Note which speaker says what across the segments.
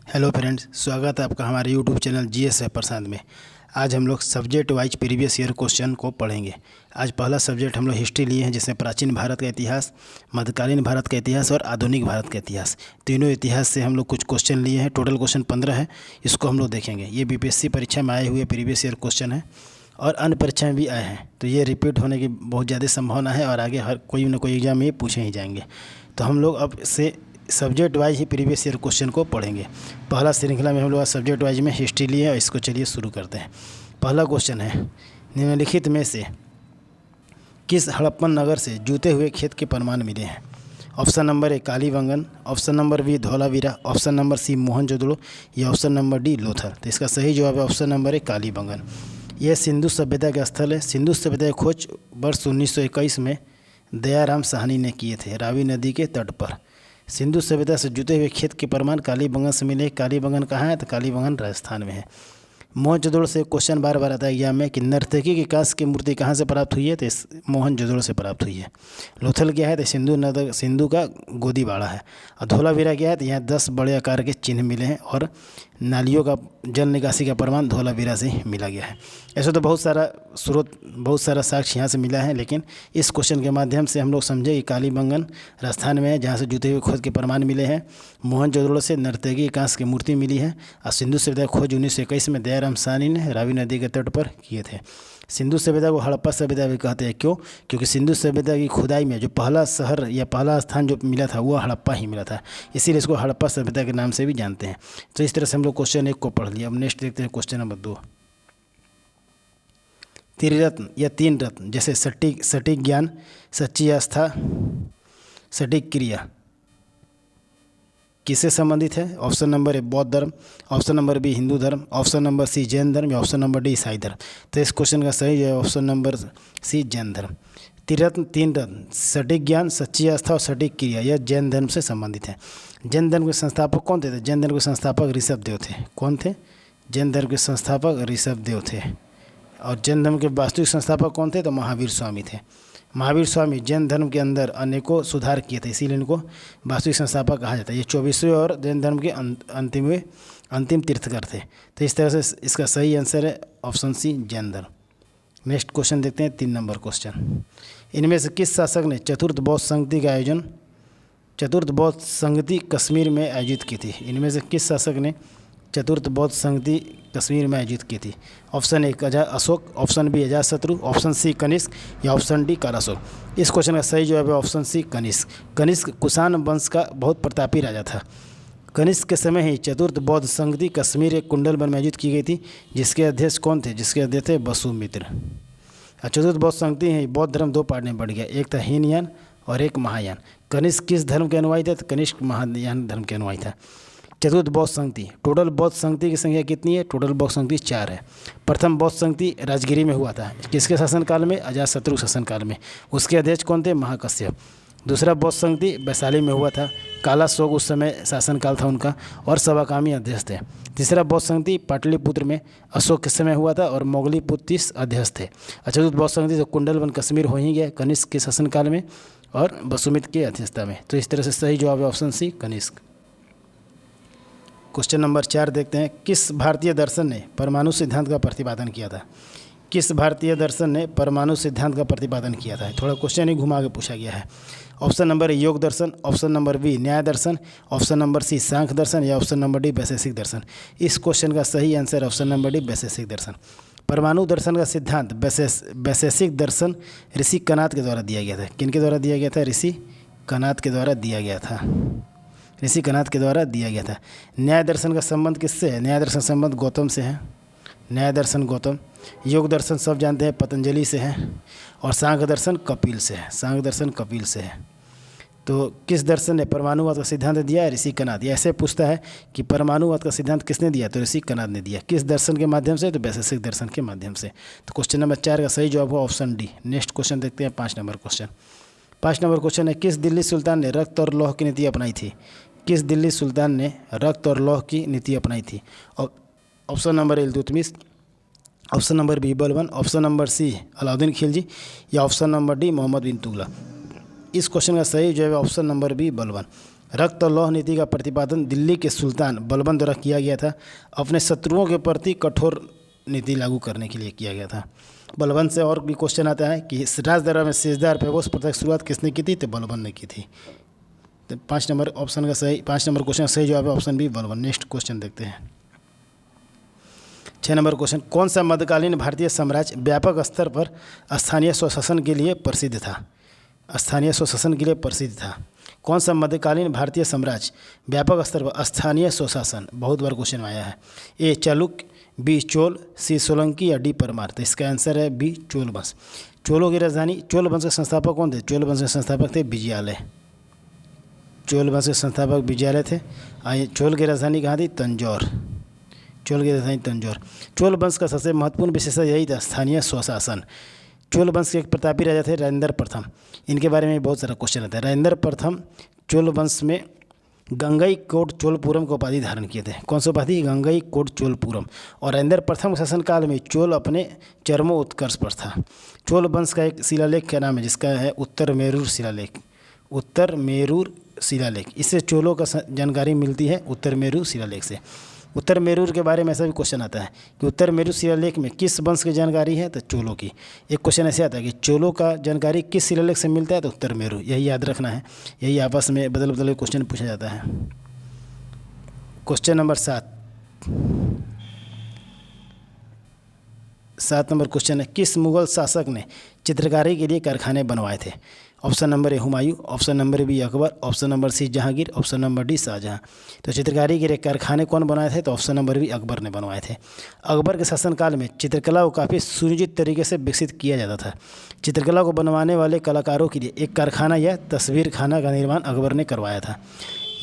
Speaker 1: Hello friends, स्वागत है आपका हमारे यूट्यूब चैनल जीएस है प्रशांत में। आज हम लोग subject wise previous year question को पढ़ेंगे। आज पहला सब्जेक्ट हम लोग हिस्ट्री लिए हैं, जिसमें प्राचीन भारत का इतिहास, मध्यकालीन भारत का इतिहास और आधुनिक भारत का इतिहास, तीनों इतिहास से हम लोग कुछ क्वेश्चन लिए हैं। टोटल क्वेश्चन 15 है, इसको हम लोग देखेंगे। ये बीपीएससी परीक्षा में आए हुए प्रीवियस ईयर क्वेश्चन है और अन्य परीक्षा में भी आए हैं, तो ये रिपीट होने की बहुत ज़्यादा संभावना है और आगे हर कोई ना कोई एग्जाम में ये पूछे ही जाएंगे। तो हम लोग अब से सब्जेक्ट वाइज ही प्रीवियस ईयर क्वेश्चन को पढ़ेंगे। पहला श्रृंखला में हम लोग सब्जेक्ट वाइज में हिस्ट्री लिए और इसको चलिए शुरू करते हैं। पहला क्वेश्चन है, निम्नलिखित में से किस हड़प्पन नगर से जूते हुए खेत के प्रमाण मिले हैं? Option number A Kalibangan, option number B Dholavira, option number C Mohenjodaro या ऑप्शन नंबर डी लोथल। तो इसका सही जवाब है ऑप्शन नंबर ए कालीबंगन। यह सिंधु सभ्यता का स्थल है। सिंधु सभ्यता की खोज वर्ष 1921 में दयाराम साहनी ने किए थे, रावी नदी के तट पर। सिंधु सभ्यता से जुटे हुए खेत के प्रमाण कालीबंगन से मिले। कालीबंगन कहाँ है? तो कालीबंगन राजस्थान में है। मोहनजोदड़ो से क्वेश्चन बार बार आता है एग्जाम में कि नर्तकी की कांस्य की मूर्ति कहाँ से प्राप्त हुई है? तो मोहनजोदड़ो से प्राप्त हुई है। लोथल क्या है? तो सिंधु का गोदीबाड़ा है। और धौलावीरा क्या है? तो यहाँ 10 बड़े आकार के चिन्ह मिले हैं और नालियों का जल निकासी का प्रमाण धौलावीरा से मिला गया है। ऐसे तो बहुत सारा स्रोत, बहुत सारा साक्ष्य यहाँ से मिला है, लेकिन इस क्वेश्चन के माध्यम से हम लोग समझे कि कालीबंगन राजस्थान में है, जहाँ से जूते हुए खोज के प्रमाण मिले हैं। मोहनजोदड़ो से नर्तकी कांस्य की मूर्ति मिली है। और सिंधु सभ्यता खोज 1921 में दयाराम साहनी ने रावी नदी के तट पर किए थे। सिंधु सभ्यता को हड़प्पा सभ्यता भी कहते हैं। क्यों? क्योंकि सिंधु सभ्यता की खुदाई में जो पहला शहर या पहला स्थान जो मिला था वो हड़प्पा ही मिला था, इसीलिए इसको हड़प्पा सभ्यता के नाम से भी जानते हैं। तो इस तरह से हम लोग क्वेश्चन 1 को पढ़ लिया। अब नेक्स्ट देखते हैं क्वेश्चन नंबर 2। त्रिरत्न या 3 रत्न जैसे सटीक ज्ञान, सच्ची आस्था, सटीक क्रिया किससे संबंधित है? ऑप्शन नंबर ए बौद्ध धर्म, ऑप्शन नंबर बी हिंदू धर्म, ऑप्शन नंबर सी जैन धर्म या ऑप्शन नंबर डी ईसाई धर्म। तो इस क्वेश्चन का सही है ऑप्शन नंबर सी जैन धर्म। त्रिरत्न 3 रत्न, सटीक ज्ञान, सच्ची आस्था और सटीक क्रिया, यह जैन धर्म से संबंधित है। जैन धर्म के संस्थापक कौन थे? जैन धर्म के संस्थापक ऋषभदेव थे। कौन थे? जैन धर्म के संस्थापक ऋषभदेव थे। और जैन धर्म के वास्तविक संस्थापक कौन थे? तो महावीर स्वामी थे। महावीर स्वामी जैन धर्म के अंदर अनेकों सुधार किए थे, इसीलिए इनको वास्तविक संस्थापक कहा जाता है। ये 24वें और जैन धर्म के अंतिम तीर्थकर थे। तो इस तरह से इसका सही आंसर है ऑप्शन सी जैन धर्म। नेक्स्ट क्वेश्चन देखते हैं, 3 नंबर क्वेश्चन। इनमें से किस शासक ने चतुर्थ बौद्ध संगति का आयोजन, चतुर्थ बौद्ध संगति कश्मीर में आयोजित की थी? इनमें से किस शासक ने चतुर्थ बौद्ध संगति कश्मीर में आयोजित की थी? Option A Ashoka, option B Ajatashatru, option C Kanishka या ऑप्शन डी कालाशोक। इस क्वेश्चन का सही जवाब है ऑप्शन सी कनिष्क। कनिष्क कुषाण वंश का बहुत प्रतापी राजा था। कनिष्क के समय ही चतुर्थ बौद्ध संगति कश्मीर एक कुंडलवन में आयोजित की गई थी, जिसके अध्यक्ष कौन थे? जिसके अध्यक्ष थे वसुमित्र। चतुर्थ बौद्ध संगति है, बौद्ध धर्म 2 पार्ट में बढ़ गया, एक था हीनयान और एक महायान। कनिष्क किस धर्म के अनुयायी थे? तो कनिष्क महायान धर्म के अनुयायी था। चतुर्थ बौद्ध संगति, टोटल बौद्ध संगति की संख्या कितनी है? टोटल बौद्ध संगति 4 है। प्रथम बौद्ध संगति राजगिरी में हुआ था, किसके शासनकाल में? अजातशत्रु शासनकाल में। उसके अध्यक्ष कौन थे? महाकश्यप। दूसरा बौद्ध संगति वैशाली में हुआ था, कालाशोक उस समय शासनकाल था उनका और सवाकामी अध्यक्ष थे। तीसरा बौद्ध संगति पाटलिपुत्र में अशोक के समय हुआ था और मोगलीपुत्र अध्यक्ष थे। चतुर्थ बौद्ध संगति तो कुंडलवन कश्मीर हो ही गया कनिष्क के शासनकाल में और वसुमित्र की अध्यक्षता में। तो इस तरह से सही जवाब है option C Kanishka. Question number 4 देखते हैं, किस भारतीय दर्शन ने परमाणु सिद्धांत का प्रतिपादन किया था? किस भारतीय दर्शन ने परमाणु सिद्धांत का प्रतिपादन किया था? थोड़ा क्वेश्चन ही घुमा के पूछा गया है। ऑप्शन नंबर ए योग दर्शन, ऑप्शन नंबर बी न्याय दर्शन, ऑप्शन नंबर सी सांख्य दर्शन या ऑप्शन नंबर डी वैशेषिक दर्शन। इस क्वेश्चन का सही आंसर ऑप्शन नंबर डी वैशेषिक दर्शन। परमाणु दर्शन का सिद्धांत वैशेषिक दर्शन ऋषि कनाद के द्वारा दिया गया था। किनके द्वारा दिया गया था? ऋषि कनाद के द्वारा दिया गया था। ऋषि कनाद के द्वारा दिया गया था। न्याय दर्शन का संबंध किससे है? न्याय दर्शन संबंध गौतम से है। न्याय दर्शन गौतम। योग दर्शन सब जानते हैं पतंजलि से है और सांख्य दर्शन कपिल से है। सांख्य दर्शन कपिल से है। तो किस दर्शन ने परमाणुवाद का सिद्धांत दिया है? ऋषि कनाद। ऐसे पूछता है कि परमाणुवाद का सिद्धांत किसने दिया? तो ऋषि कनाद ने दिया। किस दर्शन के माध्यम से? तो वैशेषिक दर्शन के माध्यम से। तो क्वेश्चन नंबर 4 का सही जवाब हो ऑप्शन डी। नेक्स्ट क्वेश्चन देखते हैं, 5 नंबर क्वेश्चन। 5 नंबर क्वेश्चन है, किस दिल्ली सुल्तान ने रक्त और लौह की नीति अपनाई थी? किस दिल्ली सुल्तान ने रक्त और लौह की नीति अपनाई थी? Option number A Iltutmish, option number B Balban, option number C Alauddin Khilji या option number D Mohammad bin Tughlaq. इस क्वेश्चन का सही जवाब है ऑप्शन नंबर बी बलबन। रक्त और लौह नीति का प्रतिपादन दिल्ली के सुल्तान बलबन द्वारा किया गया था। अपने शत्रुओं के प्रति कठोर नीति लागू करने के लिए किया गया था। बलबन से और भी क्वेश्चन आता है कि राज दरबार में सेजदार पैगोश प्रथा की शुरुआत किसने की थी? तो बलबन ने की थी। तो 5 नंबर क्वेश्चन का सही जवाब है option B, Balban. Next question देखते हैं। 6 नंबर क्वेश्चन, कौन सा मध्यकालीन भारतीय साम्राज्य व्यापक स्तर पर स्थानीय स्वशासन के लिए प्रसिद्ध था? स्थानीय स्वशासन के लिए प्रसिद्ध था। कौन सा मध्यकालीन भारतीय साम्राज्य व्यापक स्तर पर स्थानीय स्वशासन? बहुत बार क्वेश्चन आया है। ए चालुक्य, बी चोल, सी सोलंकी या डी परमार? तो इसका आंसर है बी चोल वंश। चोलों की राजधानी, चोल वंश के संस्थापक कौन थे? चोल वंश के संस्थापक थे विजयालय। चोल वंश के संस्थापक विजयालय थे। चोल की राजधानी कहाँ थी? तंजौर। चोल की राजधानी तंजौर। चोल वंश का सबसे महत्वपूर्ण विशेषता यही था, स्थानीय स्वशासन। चोल वंश के एक प्रतापी राजा थे राजेंद्र प्रथम। इनके बारे में बहुत सारा क्वेश्चन आता है। राजेंद्र प्रथम चोल वंश में गंगई कोट चोलपुरम को उपाधि धारण किए थे। कौन सा उपाधि? गंगई कोट चोलपुरम। और राजेंद्र प्रथम के शासनकाल में चोल अपने चरमोत्कर्ष पर था। चोल वंश का एक शिलालेख क्या नाम है जिसका है उत्तर मेरूर शिलालेख? उत्तर मेरूर शिलालेख। इससे चोलों का जानकारी मिलती है उत्तर मेरूर शिलालेख से। उत्तर मेरूर के बारे में ऐसा भी क्वेश्चन आता है कि उत्तर मेरूर शिलालेख में किस वंश की जानकारी है? तो चोलों की। एक क्वेश्चन ऐसे आता है कि चोलों का जानकारी किस शिलालेख से मिलता है? तो उत्तर मेरूर। यही याद रखना है, यही आपस में बदल बदल के क्वेश्चन पूछा जाता है। क्वेश्चन नंबर 7 नंबर क्वेश्चन है, किस मुगल शासक ने चित्रकारी के लिए कारखाने बनवाए थे? Option number A Humayun, option number B Akbar, option number C Jahangir, option number D Shahjahan. तो चित्रकारी के लिए कारखाने कौन बनाए थे? तो ऑप्शन नंबर बी अकबर ने बनवाए थे। अकबर के शासनकाल में चित्रकला को काफ़ी सुनियोजित तरीके से विकसित किया जाता था। चित्रकला को बनवाने वाले कलाकारों के लिए एक कारखाना या तस्वीर खाना का निर्माण अकबर ने करवाया था।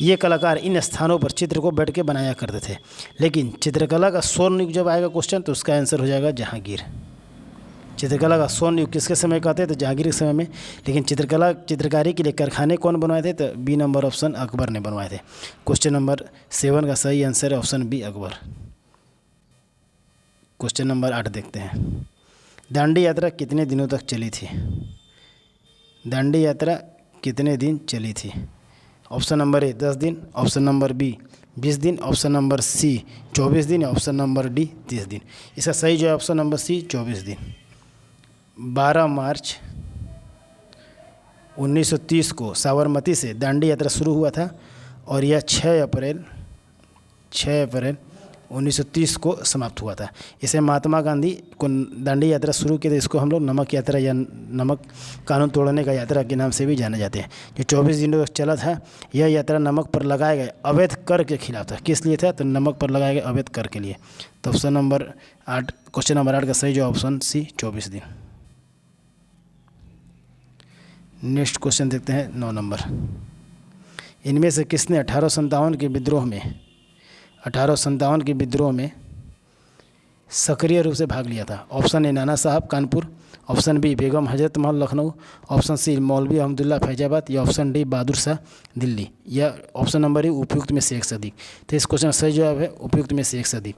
Speaker 1: ये कलाकार इन स्थानों पर चित्र को बैठ के बनाया करते थे। लेकिन चित्रकला का स्वर्ण युग जब आएगा क्वेश्चन, तो उसका आंसर हो जाएगा जहांगीर। चित्रकला का स्वर्ण युग किसके समय कहते हैं? तो जहांगीर के समय में। लेकिन चित्रकारी के लिए कारखाने कौन बनवाए थे? तो बी नंबर ऑप्शन अकबर ने बनवाए थे। क्वेश्चन नंबर 7 का सही आंसर है option B Akbar. Question number 8 देखते हैं। दांडी यात्रा कितने दिनों तक चली थी? दांडी यात्रा कितने दिन चली थी? ऑप्शन नंबर ए 10 दिन, ऑप्शन नंबर बी 20 दिन, ऑप्शन नंबर सी 24 दिन, ऑप्शन नंबर डी 30 दिन। इसका सही जो है ऑप्शन नंबर सी 24 दिन। 12 मार्च 1930 को साबरमती से दांडी यात्रा शुरू हुआ था और यह 6 अप्रैल 1930 को समाप्त हुआ था। इसे महात्मा गांधी को दांडी यात्रा शुरू की थी। इसको हम लोग नमक यात्रा या नमक कानून तोड़ने का यात्रा के नाम से भी जाने जाते हैं। जो 24 दिनों तक चला था, यह यात्रा नमक पर लगाए गए अवैध कर के खिलाफ था। किस लिए था? तो नमक पर लगाए गए अवैध कर के लिए। तो ऑप्शन नंबर 8, क्वेश्चन नंबर 8 का सही जो ऑप्शन सी 24 दिन। नेक्स्ट क्वेश्चन देखते हैं 9 नंबर। इनमें से किसने 1857 के विद्रोह में सक्रिय रूप से भाग लिया था? ऑप्शन ए नाना साहब Kanpur, option B Begum Hazrat Mahal Lucknow, option C मौलवी अहमदुल्ला फैजाबाद या ऑप्शन डी बहादुर शाह दिल्ली या ऑप्शन नंबर ई उपयुक्त में से एक से अधिक। तो इस क्वेश्चन का सही जवाब है उपयुक्त में से एक से अधिक।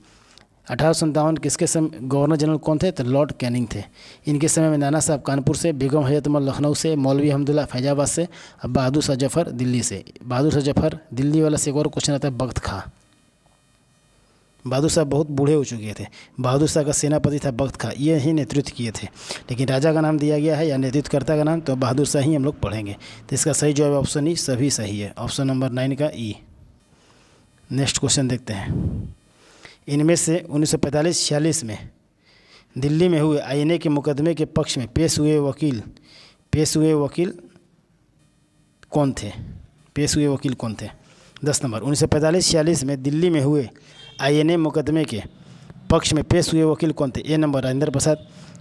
Speaker 1: 1857 किसके समय गवर्नर जनरल कौन थे? तो लॉर्ड कैनिंग थे। इनके समय में नाना साहब कानपुर से, बेगम हजरत महल लखनऊ से, मौलवी अहमदुल्ला फैजाबाद से और बहादुर शाह जफर दिल्ली से। बहादुर शाह जफर दिल्ली वाला से एक और क्वेश्चन आता है बख्त खां। बहादुर शाह बहुत बूढ़े हो चुके थे। बहादुर शाह का सेनापति था बख्त खां, ये ही नेतृत्व किए थे। लेकिन राजा का नाम दिया गया है या नेतृत्वकर्ता का नाम, तो बहादुर शाह ही हम लोग पढ़ेंगे। तो इसका सही जवाब ऑप्शन ई सभी सही है, ऑप्शन नंबर 9 का ई। नेक्स्ट क्वेश्चन देखते हैं। इनमें से 1945-46 में दिल्ली में हुए आईएनए के मुकदमे के पक्ष में पेश हुए वकील कौन थे? 10 नंबर 1945-46 में दिल्ली में हुए आईएनए मुकदमे के पक्ष में पेश हुए वकील कौन थे? A number Rajendra Prasad,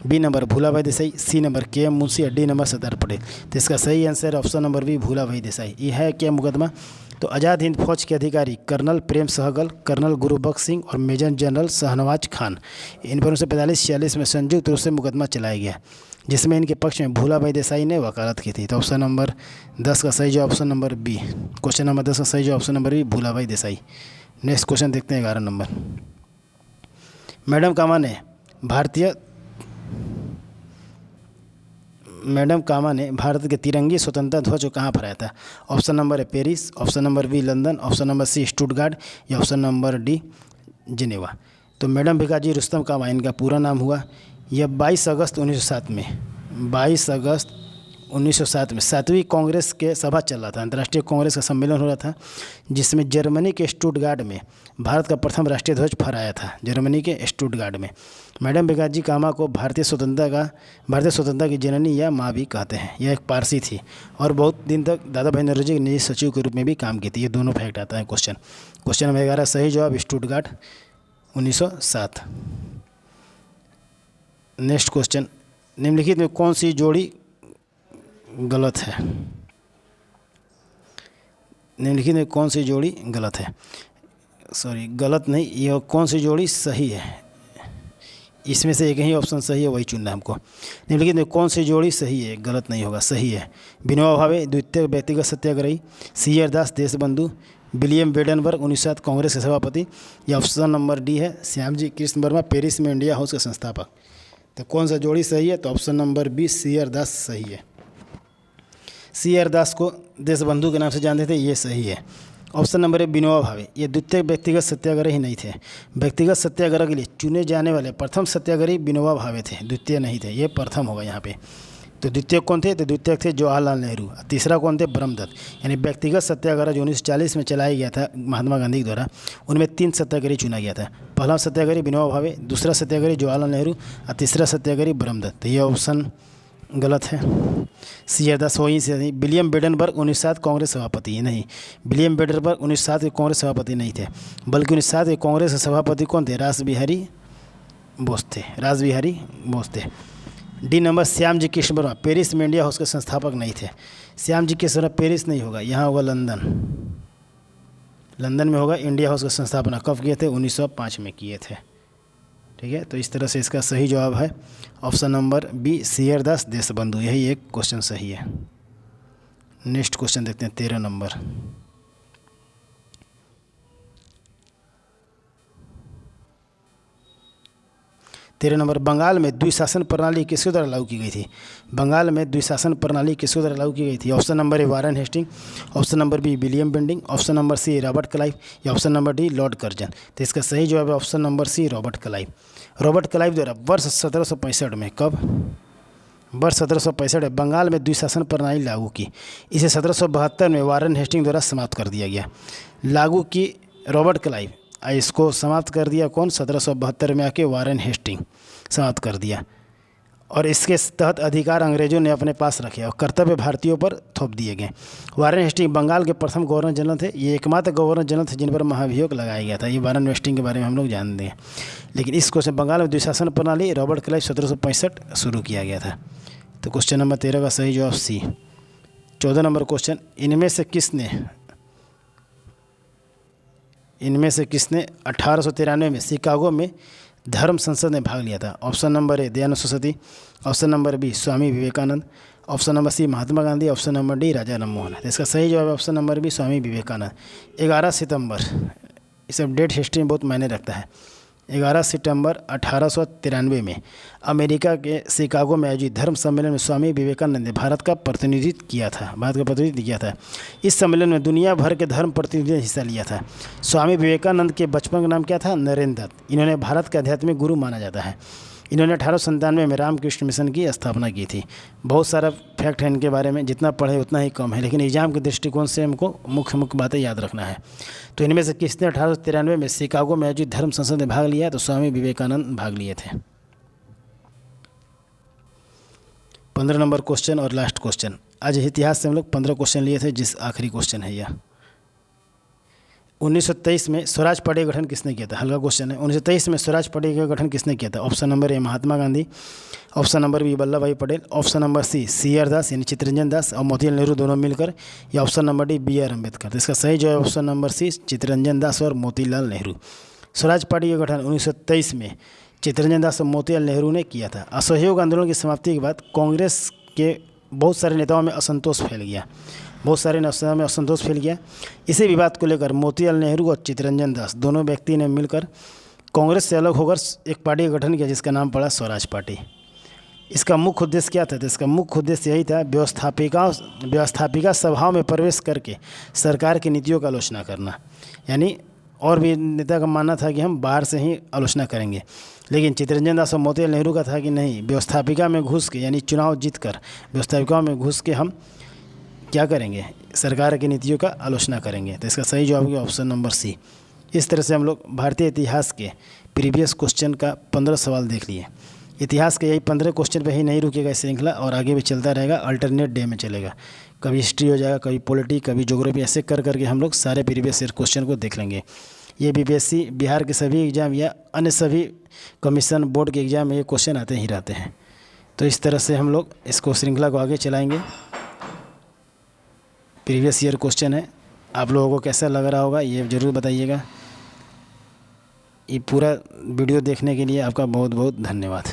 Speaker 1: B number Bhulabhai Desai, C number K M. Munshi और डी नंबर सरदार पटेल। तो इसका सही आंसर है option number B Bhulabhai Desai. ये है क्या मुकदमा? तो आज़ाद हिंद फौज के अधिकारी कर्नल प्रेम सहगल, कर्नल गुरुबख्श सिंह और मेजर जनरल शाहनवाज खान, इन पर 1945-46 में संयुक्त रूप से मुकदमा चलाया गया, जिसमें इनके पक्ष में भूलाभाई देसाई ने वकालत की थी। तो ऑप्शन नंबर 10 का सही जवाब option number B. Question number 10 का सही जवाब option number B Bhulabhai Desai. Next question देखते हैं 11 नंबर। मैडम कामा ने भारत के तिरंगी स्वतंत्रता ध्वज को कहाँ फहराया था? Option number A Paris, option number B London, option number C Stuttgart या ऑप्शन नंबर डी जिनेवा। तो मैडम भिकाजी रुस्तम कामा इनका पूरा नाम हुआ। यह 22 अगस्त 1907 में 22 अगस्त 1907 में 7वीं कांग्रेस के सभा चल रहा था, अंतर्राष्ट्रीय कांग्रेस का सम्मेलन हो रहा था, जिसमें जर्मनी के स्टुटगार्ट में भारत का प्रथम राष्ट्रीय ध्वज फहराया था, जर्मनी के स्टुटगार्ट में। मैडम भिकाजी कामा को भारतीय स्वतंत्रता की जननी या माँ भी कहते हैं। यह एक पारसी थी और बहुत दिन तक दादा भाई नौरोजी के निजी सचिव के रूप में भी काम की थी। ये दोनों फैक्ट आता है क्वेश्चन नंबर 11 सही जवाब स्टुटगार्ट 1907। नेक्स्ट क्वेश्चन, निम्नलिखित में कौन सी जोड़ी गलत है? निम्नलिखित में कौन सी जोड़ी गलत है? गलत नहीं, यह कौन सी जोड़ी सही है? इसमें से एक ही ऑप्शन सही है, वही चुनना है हमको। निम्नलिखित में कौन सी जोड़ी सही है? गलत नहीं होगा, सही है। विनोबा भावे द्वितीय व्यक्तिगत सत्याग्रही, सी.आर. दास देशबंधु, विलियम बेडनबर्ग 1907 कांग्रेस के सभापति या ऑप्शन नंबर डी है श्यामजी कृष्ण वर्मा पेरिस में इंडिया हाउस के संस्थापक। तो कौन सा जोड़ी सही है? तो ऑप्शन नंबर बी सी.आर. दास सही है। सी.आर. दास को देशबंधु के नाम से जानते थे, ये सही है। ऑप्शन नंबर ए विनोबा भावे, ये द्वितीय व्यक्तिगत सत्याग्रही ही नहीं थे। व्यक्तिगत सत्याग्रह के लिए चुने जाने वाले प्रथम सत्याग्रही विनोबा भावे थे, द्वितीय नहीं थे, ये प्रथम होगा यहाँ पे। तो द्वितीय कौन थे? तो द्वितीय थे जवाहरलाल नेहरू। तीसरा कौन थे? ब्रह्मदत्त। यानी व्यक्तिगत सत्याग्रह जो 1940 में चलाया गया था महात्मा गांधी के द्वारा, उनमें 3 सत्याग्रही चुना गया था। पहला सत्याग्रही विनोबा भावे, दूसरा सत्याग्रही जवाहरलाल नेहरू और तीसरा सत्याग्रही ब्रह्मदत्त। तो ये ऑप्शन गलत है। सी.आर. दास वहीं से नहीं। विलियम बेडनबर्ग 1907 कांग्रेस सभापति नहीं, विलियम बेडनबर्ग 1907 के कांग्रेस सभापति नहीं थे, बल्कि 1907 के कांग्रेस के सभापति कौन थे? रासबिहारी बोस थे। D number Shyamji Krishna Verma Paris में इंडिया हाउस के संस्थापक नहीं थे। श्यामजी कृष्ण वर्मा पेरिस नहीं होगा, यहाँ होगा लंदन में होगा। इंडिया हाउस की संस्थापना कब किए थे? 1905 में किए थे। ठीक है, तो इस तरह से इसका सही जवाब है ऑप्शन नंबर बी सी.आर. दास देशबंधु। यही एक क्वेश्चन सही है। नेक्स्ट क्वेश्चन देखते हैं 13 नंबर। 13 नंबर, बंगाल में द्विशासन प्रणाली किसके द्वारा लागू की गई थी? बंगाल में द्विशासन प्रणाली किसके द्वारा लागू की गई थी? Option number A Warren Hasting, option number B William Bentinck, option number C Robert Clive या option number D Lord Curzon. तो इसका सही जवाब है option number C Robert Clive. Robert Clive द्वारा वर्ष 1765 में, कब? वर्ष 1765 में बंगाल में द्विशासन प्रणाली लागू की। इसे 1772 में वारेन हेस्टिंग द्वारा समाप्त कर दिया गया। लागू की रॉबर्ट क्लाइव, इसको समाप्त कर दिया कौन? 1772 में आके वारेन हेस्टिंग समाप्त कर दिया। और इसके तहत अधिकार अंग्रेजों ने अपने पास रखे और कर्तव्य भारतीयों पर थोप दिए गए। वारेन हेस्टिंग बंगाल के प्रथम गवर्नर जनरल थे। ये एकमात्र गवर्नर जनरल थे जिन पर महाभियोग लगाया गया था। ये वारेन हेस्टिंग के बारे में हम लोग जानते हैं। लेकिन इस क्वेश्चन बंगाल में द्विशासन प्रणाली रॉबर्ट क्लाइव 1765 शुरू किया गया था। तो क्वेश्चन नंबर 13 का सही जवाब सी। 14 नंबर क्वेश्चन, इनमें से किसने 1893 में शिकागो में धर्म संसद में भाग लिया था? Option number A Dayanand Saraswati, option number B Swami Vivekananda, option number C Mahatma Gandhi, option number D Raja Rammohan. तो इसका सही जवाब है option number B Swami Vivekananda. 11 सितंबर, इस अपडेट हिस्ट्री में बहुत मायने रखता है। 11 सितंबर 1893 में अमेरिका के शिकागो में आयोजित धर्म सम्मेलन में स्वामी विवेकानंद ने भारत का प्रतिनिधित्व किया था। इस सम्मेलन में दुनिया भर के धर्म प्रतिनिधियों ने हिस्सा लिया था। स्वामी विवेकानंद के बचपन का नाम क्या था? नरेंद्र दत्त। इन्होंने भारत का आध्यात्मिक गुरु माना जाता है। इन्होंने 1897 में रामकृष्ण मिशन की स्थापना की थी। बहुत सारा फैक्ट है इनके बारे में, जितना पढ़े उतना ही कम है, लेकिन एग्जाम के दृष्टिकोण से हमको मुख्य बातें याद रखना है। तो इनमें से किसने 1893 में शिकागो में आयोजित धर्म संसद में भाग लिया? तो स्वामी विवेकानंद भाग लिए थे। 15 नंबर क्वेश्चन और लास्ट क्वेश्चन। आज इतिहास से हम लोग 15 क्वेश्चन लिए थे, जिस आखिरी क्वेश्चन है यह। 1923 में स्वराज पार्टी का गठन किसने किया था? हल्का क्वेश्चन है। 1923 में स्वराज पार्टी का गठन किसने किया था? Option number A Mahatma Gandhi, option number B Vallabh Bhai Patel, option number C R Das यानी चित्तरंजन दास और मोतीलाल नेहरू दोनों मिलकर, या option number D B R Ambedkar. तो इसका सही जवाब option number C Chittaranjan Das और मोतीलाल नेहरू। स्वराज पार्टी का गठन 1923 में चित्तरंजन दास और मोतीलाल नेहरू ने किया था। असहयोग आंदोलन की समाप्ति के बाद कांग्रेस के बहुत सारे नेताओं में असंतोष फैल गया। इसी विवाद को लेकर मोतीलाल नेहरू और चित्तरंजन दास दोनों व्यक्ति ने मिलकर कांग्रेस से अलग होकर एक पार्टी का गठन किया, जिसका नाम पड़ा स्वराज पार्टी। इसका मुख्य उद्देश्य क्या था? तो इसका मुख्य उद्देश्य यही था, व्यवस्थापिका सभाओं में प्रवेश करके सरकार की नीतियों का आलोचना करना। यानी और भी नेता का मानना था कि हम बाहर से ही आलोचना करेंगे, लेकिन चित्तरंजन दास और मोतीलाल नेहरू का था कि नहीं, व्यवस्थापिका में घुस के, यानी चुनाव जीत कर व्यवस्थापिका में घुस के हम क्या करेंगे, सरकार की नीतियों का आलोचना करेंगे। तो इसका सही जवाब है ऑप्शन नंबर सी। इस तरह से हम लोग भारतीय इतिहास के प्रीवियस क्वेश्चन का 15 सवाल देख लिए। इतिहास के यही 15 क्वेश्चन पे ही नहीं रुकेगा श्रृंखला, और आगे भी चलता रहेगा, अल्टरनेट डे में चलेगा। कभी हिस्ट्री हो जाएगा, कभी पॉलिटी, कभी ज्योग्राफी, ऐसे कर करके हम लोग सारे प्रीवियस ईयर क्वेश्चन को देख लेंगे। ये बीपीएससी बिहार के सभी एग्ज़ाम या अन्य सभी कमीशन बोर्ड के एग्ज़ाम में ये क्वेश्चन आते ही रहते हैं। तो इस तरह से हम लोग इसको श्रृंखला को आगे चलाएँगे। प्रीवियस ईयर क्वेश्चन है, आप लोगों को कैसा लग रहा होगा ये ज़रूर बताइएगा। ये पूरा वीडियो देखने के लिए आपका बहुत बहुत धन्यवाद।